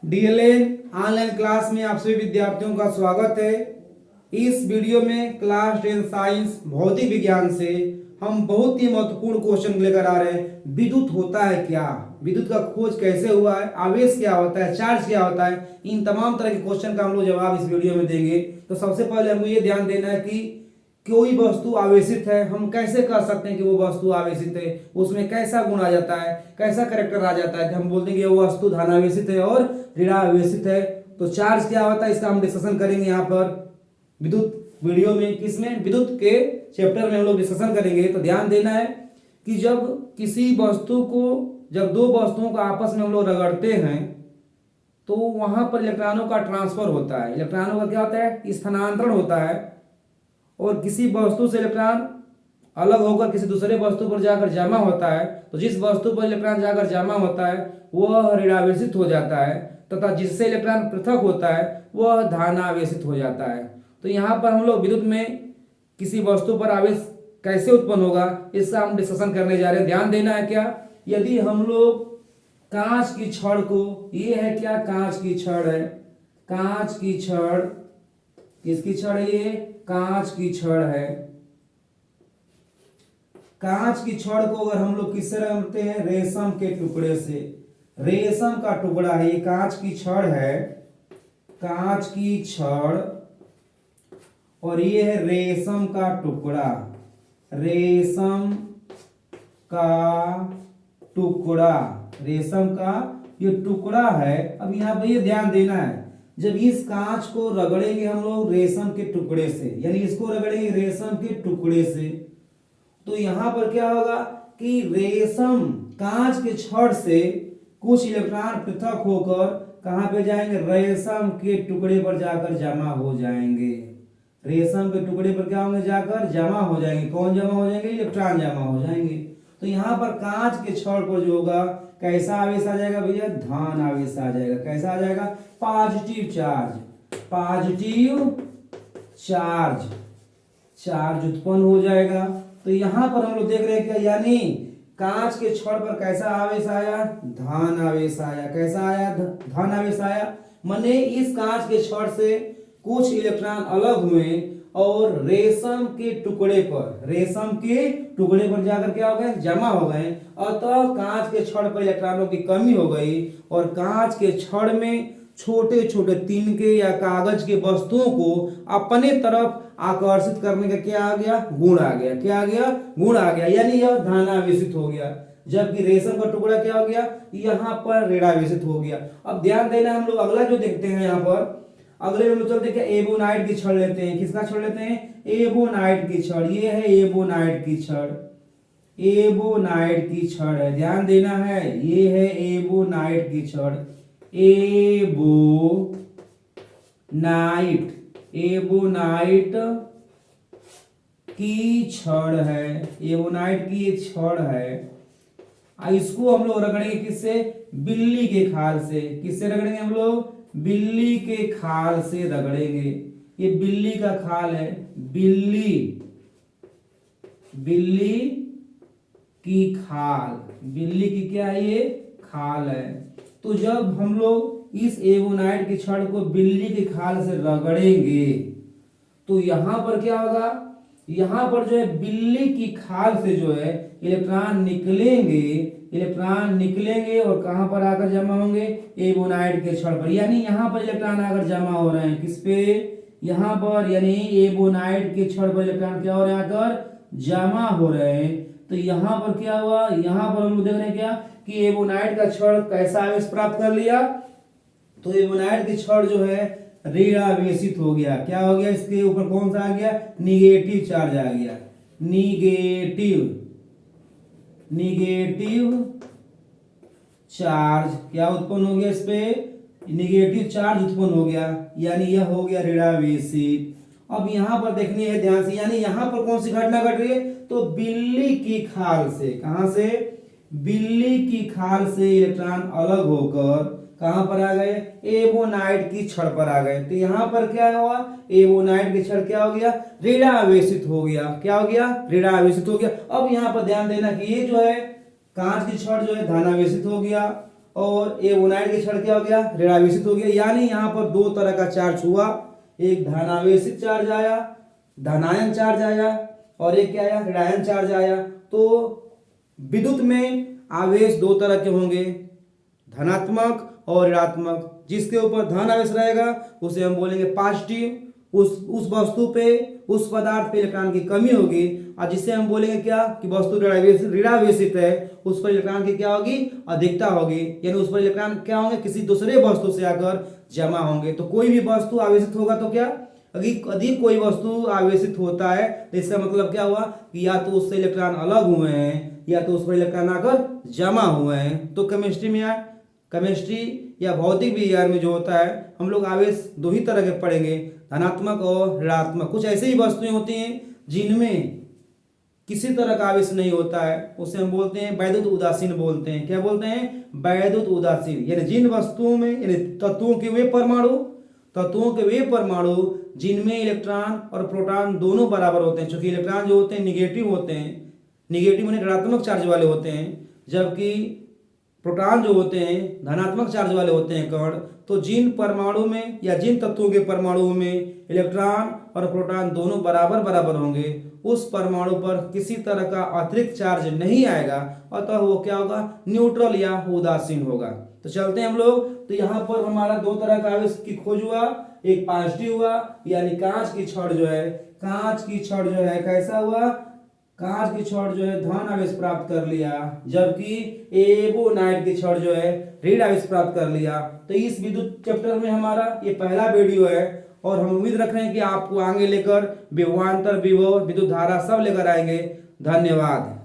DLN online class में आप सभी विद्यार्थियों का स्वागत है। इस वीडियो में क्लास 10 साइंस भौतिक विज्ञान से हम बहुत ही महत्वपूर्ण क्वेश्चन लेकर आ रहे हैं। विद्युत होता है क्या, विद्युत का खोज कैसे हुआ है, आवेश क्या होता है, चार्ज क्या होता है, इन तमाम तरह के क्वेश्चन का हम लोग जवाब इस वीडियो में देंगे। तो सबसे पहले हमको ये ध्यान देना है कि कोई वस्तु आवेशित है, हम कैसे कह सकते हैं कि वो वस्तु आवेशित है, उसमें कैसा गुण आ जाता है, कैसा कैरेक्टर आ जाता है कि हम बोलते हैं कि वो वस्तु धनावेशित है और ऋणावेशित है। तो चार्ज क्या होता है इसका हम डिस्कशन करेंगे यहाँ पर विद्युत वीडियो में, किसमें, विद्युत के चैप्टर में हम लोग डिस्कशन करेंगे। तो ध्यान देना है कि जब किसी वस्तु को, जब दो वस्तुओं को आपस में हम लोग रगड़ते हैं तो वहां पर इलेक्ट्रॉनों का ट्रांसफर होता है। इलेक्ट्रॉनों का क्या होता है, स्थानांतरण होता है। और किसी वस्तु से इलेक्ट्रॉन अलग होकर किसी दूसरे वस्तु पर जाकर जमा होता है, तो जिस वस्तु पर इलेक्ट्रॉन जाकर जमा होता है वह ऋणावेशित हो जाता है, तथा जिससे इलेक्ट्रॉन पृथक होता है वह धनावेशित हो जाता है। तो यहाँ पर हम लोग विद्युत में किसी वस्तु पर आवेश कैसे उत्पन्न होगा इसका हम डिस्कशन करने जा रहे हैं। ध्यान देना है क्या, यदि हम लोग कांच की छड़ को, ये है क्या, कांच की छड़ है, कांच की छड़, किसकी छड़ है ये, कांच की छड़ है। कांच की छड़ को अगर हम लोग किससे रगड़ते हैं, रेशम के टुकड़े से, रेशम का टुकड़ा है, ये कांच की छड़ है, कांच की छड़, और ये है रेशम का टुकड़ा, रेशम का टुकड़ा, रेशम का ये टुकड़ा है। अब यहाँ पर ये ध्यान देना है, जब इस कांच को रगड़ेंगे हम लोग रेशम के टुकड़े से, यानी इसको रगड़ेंगे रेशम के टुकड़े से, तो यहां पर क्या होगा कि रेशम, कांच के छड़ से कुछ इलेक्ट्रॉन पृथक होकर कहां पे जाएंगे, रेशम के टुकड़े पर जाकर जमा हो जाएंगे। रेशम के टुकड़े पर क्या होंगे, जाकर जमा हो जाएंगे। कौन जमा हो जाएंगे, इलेक्ट्रॉन जमा हो जाएंगे। तो यहाँ पर कांच के छड़ पर जो होगा कैसा आवेश आ जाएगा भैया, धन आवेश आ जाएगा। कैसा आ जाएगा, positive charge, positive charge, charge उत्पन्न हो जाएगा। तो यहां पर हम लोग देख रहे हैं कि यानी कांच के छड़ पर कैसा आवेश आया, धन आवेश आया। कैसा आया, धन आवेश आया। माने इस कांच के छड़ से कुछ इलेक्ट्रॉन अलग हुए और रेशम के टुकड़े पर, रेशम के टुकड़े पर जाकर क्या हो गए, जमा हो गए। अतः कांच के छड़ पर इलेक्ट्रॉनों की कमी हो गई और कांच के छड़ में छोटे छोटे तिनके या कागज के वस्तुओं को अपने तरफ आकर्षित करने का क्या आ गया, गुण आ गया। क्या आ गया, गुण आ गया, यानी यह धनावेशित हो गया। जबकि रेशम का टुकड़ा क्या हो गया, यहाँ पर ऋणावेशित हो गया। अब ध्यान देना, हम लोग अगला जो देखते हैं यहाँ पर, अगले में हम लोग चलते हैं, एबोनाइट की छड़ लेते हैं। किसका छड़ लेते हैं, एबोनाइट की छड़। ये है एबोनाइट की छड़, एबोनाइट की छड़ है। ध्यान देना है, ये है एबोनाइट की छड़, एबोनाइट, एबोनाइट की छड़ है, एबोनाइट की ये छड़ है। इसको हम लोग रगड़ेंगे किससे, बिल्ली के खाल से। किससे रगड़ेंगे हम लोग, बिल्ली के खाल से रगड़ेंगे। ये बिल्ली का खाल है, बिल्ली, बिल्ली की खाल, बिल्ली की क्या है, ये खाल है। तो जब हम लोग इस एबोनाइट की छड़ को बिल्ली की खाल से रगड़ेंगे तो यहां पर क्या होगा, यहां पर जो है बिल्ली की खाल से जो है इलेक्ट्रॉन निकलेंगे, इलेक्ट्रॉन निकलेंगे और कहां पर आकर जमा होंगे, एबोनाइट के छड़ पर। यानी यहां पर इलेक्ट्रॉन आकर जमा हो रहे हैं, किस पे, यहां पर, यानी एबोनाइट के छड़ पर इलेक्ट्रॉन क्या हो रहे हैं, आकर जमा हो रहे हैं। तो यहां पर क्या हुआ, यहां पर हम लोग देख रहे हैं क्या कि एबोनाइट का छड़ कैसा आवेश प्राप्त कर लिया, तो एबोनाइट की छड़ जो है ऋणावेशित हो गया। क्या हो गया, इसके ऊपर कौन सा आ गया, निगेटिव चार्ज आ गया, निगेटिव, निगेटिव चार्ज क्या उत्पन्न हो गया, इस पे निगेटिव चार्ज उत्पन्न हो गया, यानी यह हो गया ऋणावेशित। अब यहां पर देखनी है ध्यान से, यानी यहां पर कौन सी घटना घट रही है, तो बिल्ली की खाल से, कहां से, बिल्ली की खाल से इलेक्ट्रॉन अलग होकर कहां पर आ गए, एबोनाइट की छड़ पर आ गए। तो यहां पर क्या हुआ, एबोनाइट की छड़ क्या हो गया, ऋणावेशित हो गया। क्या हो गया, ऋणावेशित हो गया। अब यहां पर ध्यान देना कि ये जो है कांच की छड़ जो है धनावेशित हो गया और एवोनाइड के क्षण क्या हो गया, ऋणावेशित हो गया। यानी यहाँ पर दो तरह का चार्ज हुआ, एक धनावेशित चार्ज आया, धनायन चार्ज आया, और एक क्या आया, ऋणायन चार्ज आया। तो विद्युत में आवेश दो तरह के होंगे, धनात्मक और ऋणात्मक। जिसके ऊपर धन आवेश रहेगा उसे हम बोलेंगे पॉजिटिव, उस वस्तु पे, उस पदार्थ पे इलेक्ट्रॉन की कमी होगी। और जिसे हम बोलेंगे क्या कि वस्तु ऋणावेशित है, उस पर इलेक्ट्रॉन की क्या होगी, अधिकता होगी। यानी उस पर इलेक्ट्रॉन क्या होंगे, किसी दूसरे वस्तु से आकर जमा होंगे। तो कोई भी वस्तु आवेशित होगा तो क्या, अधिक कोई वस्तु आवेशित होता है तो इसका मतलब क्या हुआ कि या तो उससे इलेक्ट्रॉन अलग हुए हैं या तो उस पर इलेक्ट्रॉन आकर जमा हुए हैं। तो केमिस्ट्री या भौतिक विज्ञान में जो होता है हम लोग आवेश दो ही तरह के पढ़ेंगे, धनात्मक और ऋणात्मक। कुछ ऐसी ही वस्तुएं होती हैं जिनमें किसी तरह का आवेश नहीं होता है, उसे हम बोलते हैं वैद्युत उदासीन बोलते हैं। क्या बोलते हैं, वैद्युत उदासीन। यानी जिन वस्तुओं में, यानी तत्वों के वे परमाणु जिनमें इलेक्ट्रॉन और प्रोटॉन दोनों बराबर होते हैं। क्योंकि इलेक्ट्रॉन जो होते हैं निगेटिव होते हैं, निगेटिव माने ऋणात्मक चार्ज वाले होते हैं, जबकि प्रोटॉन जो होते हैं धनात्मक चार्ज वाले होते हैं कण। तो जिन परमाणु में या जिन तत्वों के परमाणु में इलेक्ट्रॉन और प्रोटॉन दोनों बराबर बराबर होंगे, उस परमाणु पर किसी तरह का अतिरिक्त चार्ज नहीं आएगा, अतः वो क्या होगा, न्यूट्रल या उदासीन होगा। तो चलते हैं हम लोग। तो यहाँ पर हमारा दो तरह का आवेश की खोज हुआ, एक पॉजिटिव हुआ, यानी कांच की छड़ जो है कैसा हुआ, कांच की छड़ जो है धन आवेश प्राप्त कर लिया, जबकि एवोनाइड की छड़ जो है ऋण आवेश प्राप्त कर लिया। तो इस विद्युत चैप्टर में हमारा ये पहला वीडियो है और हम उम्मीद रख रहे हैं कि आपको आगे लेकर विभवांतर, विभव, विद्युत धारा सब लेकर आएंगे। धन्यवाद।